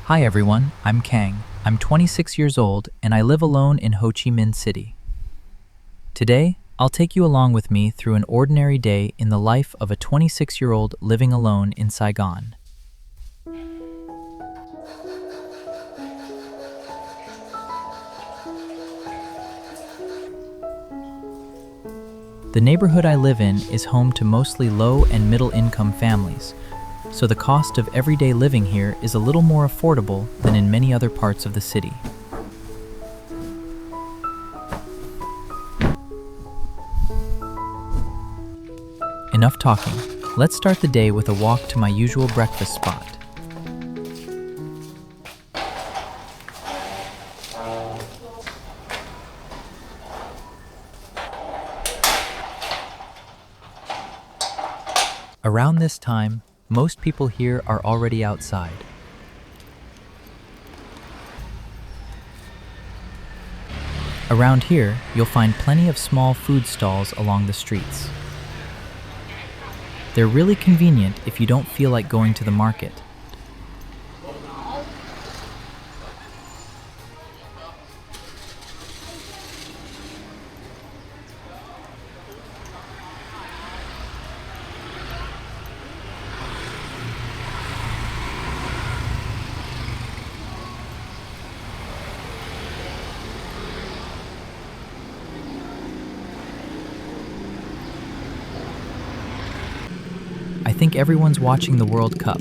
Hi everyone, I'm Kang. I'm 26 years old and I live alone in Ho Chi Minh City. Today, I'll take you along with me through an ordinary day in the life of a 26-year-old living alone in Saigon. The neighborhood I live in is home to mostly low and middle income families, so the cost of everyday living here is a little more affordable than in many other parts of the city. Enough talking. Let's start the day with a walk to my usual breakfast spot. Around this time, most people here are already outside. Around here, you'll find plenty of small food stalls along the streets. They're really convenient if you don't feel like going to the market. I think everyone's watching the World Cup.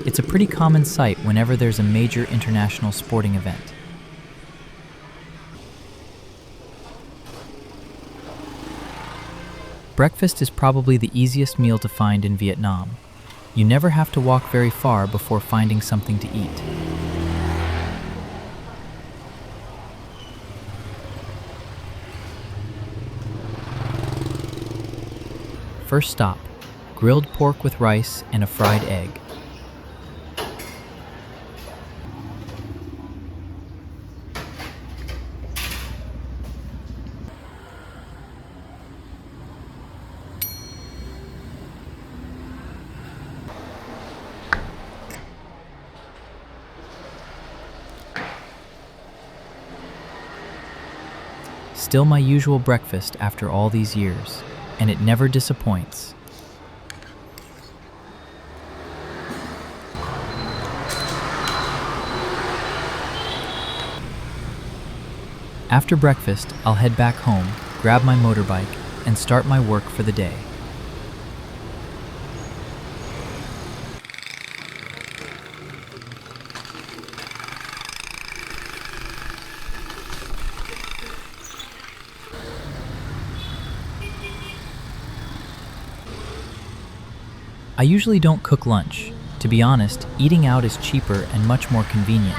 It's a pretty common sight whenever there's a major international sporting event. Breakfast is probably the easiest meal to find in Vietnam. You never have to walk very far before finding something to eat. First stop, grilled pork with rice and a fried egg. Still my usual breakfast after all these years, and it never disappoints. After breakfast, I'll head back home, grab my motorbike, and start my work for the day. I usually don't cook lunch. To be honest, eating out is cheaper and much more convenient.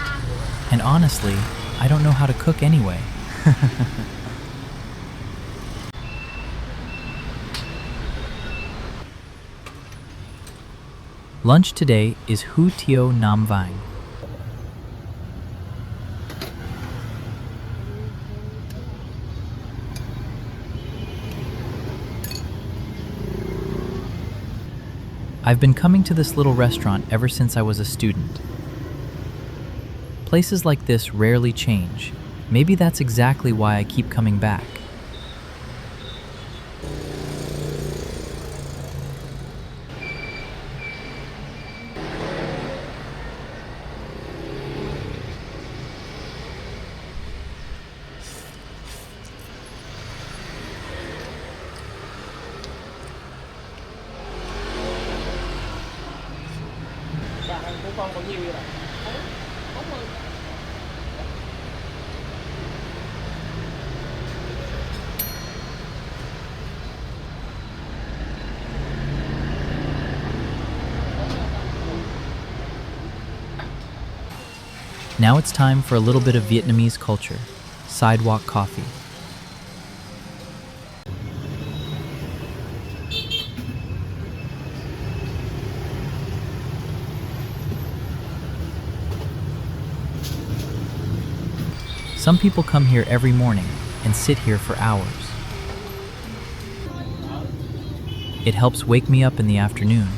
And honestly, I don't know how to cook anyway. Lunch today is Hu Tio Nam Vang. I've been coming to this little restaurant ever since I was a student. Places like this rarely change. Maybe that's exactly why I keep coming back. Now it's time for a little bit of Vietnamese culture, Sidewalk coffee. Some people come here every morning and sit here for hours. It helps wake me up in the afternoon.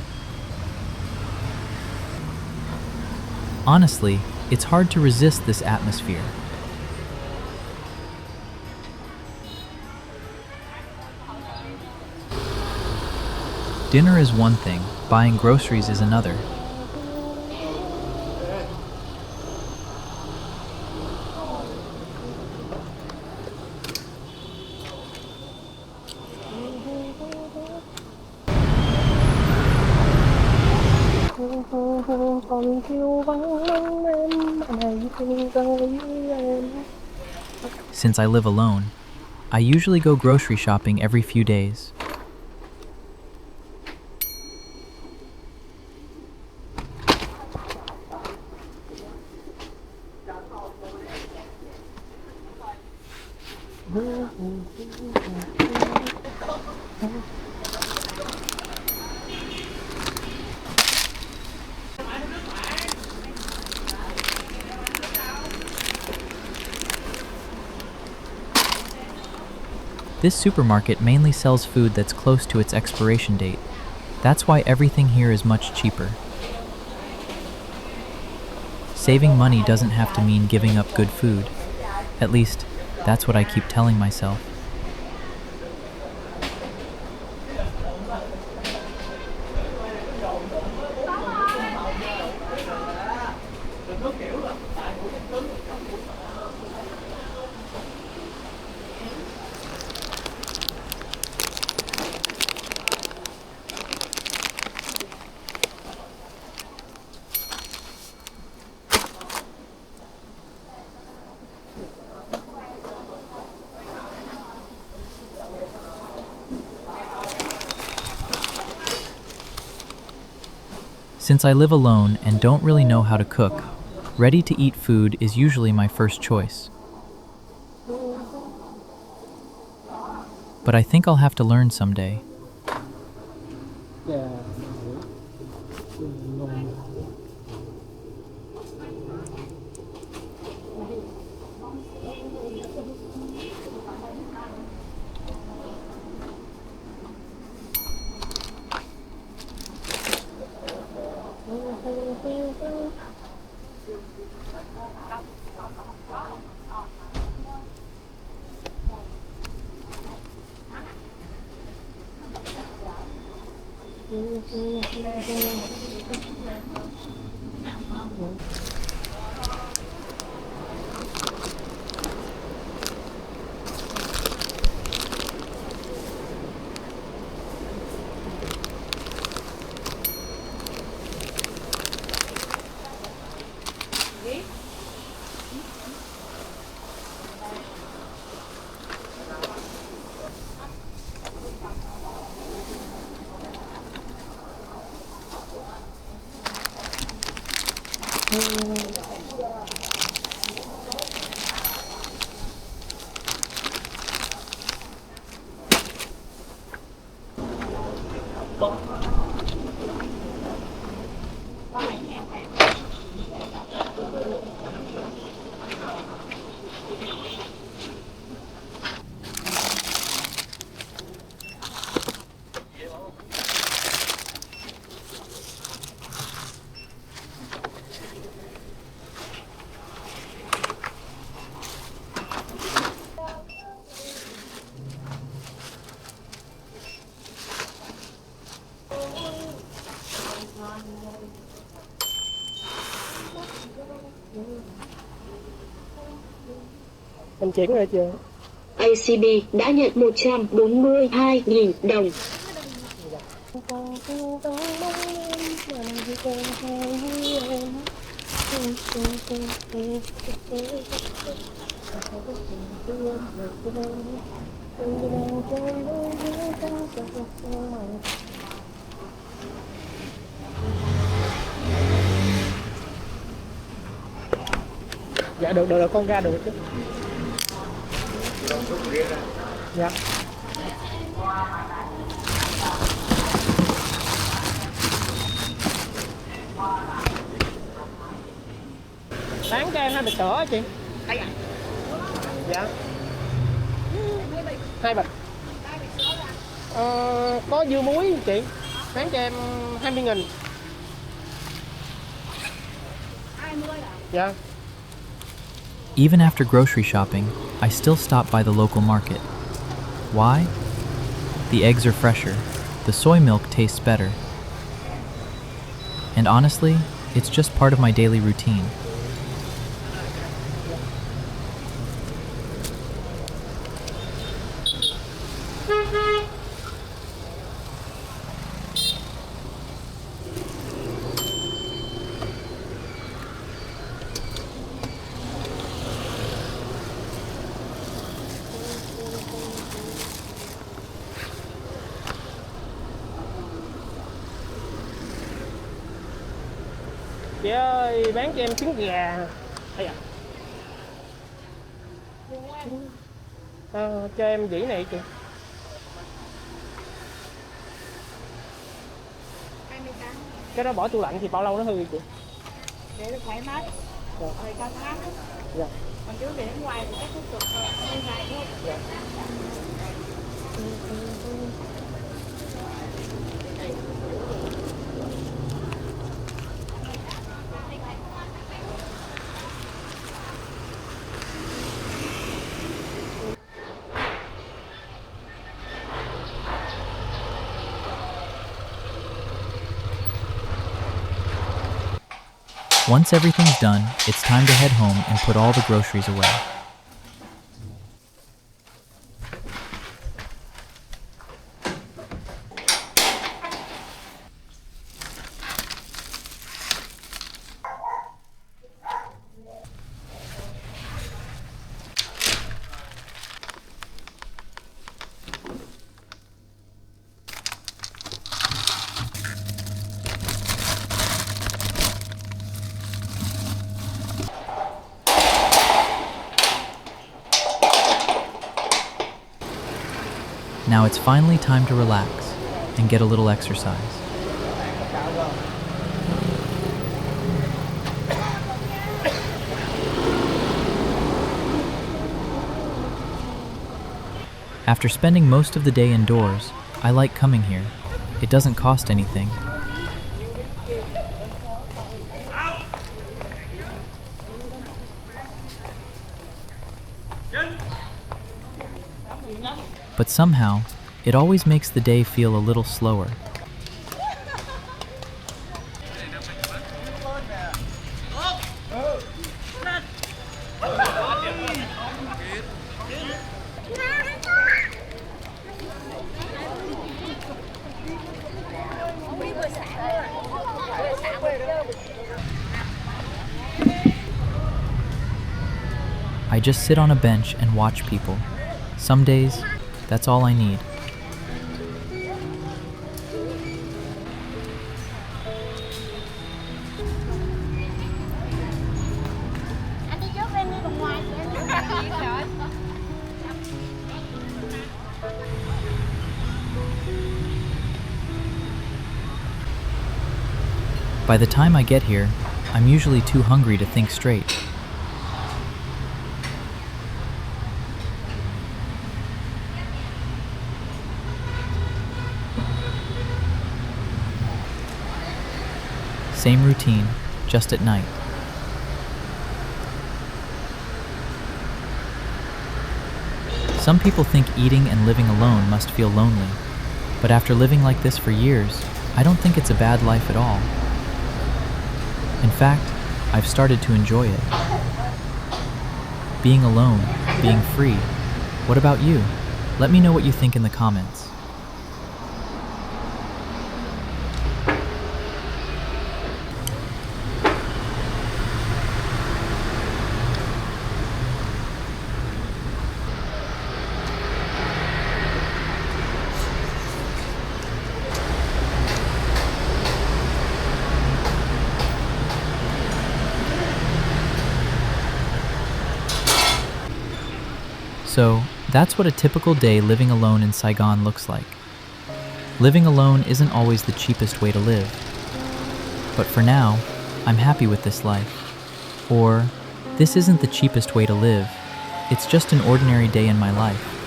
Honestly, It's hard to resist this atmosphere. Dinner is one thing, buying groceries is another. Since I live alone, I usually go grocery shopping every few days. This supermarket mainly sells food that's close to its expiration date. That's why everything here is much cheaper. Saving money doesn't have to mean giving up good food. At least, that's what I keep telling myself. Since I live alone and don't really know how to cook, ready-to-eat food is usually my first choice. But I think I'll have to learn someday. Anh chuyển rồi chưa? ACB đã nhận 142.000 đồng. Dạ được, con ra được chứ. Dạ. Bán cho em 2 bịch sữa hả chị? Dạ. 2 bịch. Có dưa muối chị. Bán cho em 20.000. Dạ. Even after grocery shopping, I still stop by the local market. Why? The eggs are fresher, the soy milk tastes better, and honestly, it's just part of my daily routine. Chị ơi, bán cho em trứng gà. Ây da. Cho em dĩ này chị. 28. Cái đó bỏ tủ lạnh thì bao lâu nó hư chị? Để nó thoải mái. Dạ. Rồi cao tháng. Dạ. Còn chứ để ở ngoài thì chắc cũng cực hơn ngày thôi. Dạ. Once everything's done, it's time to head home and put all the groceries away. Now it's finally time to relax and get a little exercise. After spending most of the day indoors, I like coming here. It doesn't cost anything. But somehow, it always makes the day feel a little slower. I just sit on a bench and watch people. Some days, that's all I need. Anh đi trước em đi vòng ngoài chị em đi rồi. By the time I get here, I'm usually too hungry to think straight. Same routine, just at night. Some people think eating and living alone must feel lonely, but after living like this for years, I don't think it's a bad life at all. In fact, I've started to enjoy it. Being alone, being free. What about you? Let me know what you think in the comments. So, that's what a typical day living alone in Saigon looks like. Living alone isn't always the cheapest way to live. But for now, I'm happy with this life. Or, this isn't the cheapest way to live. It's just an ordinary day in my life.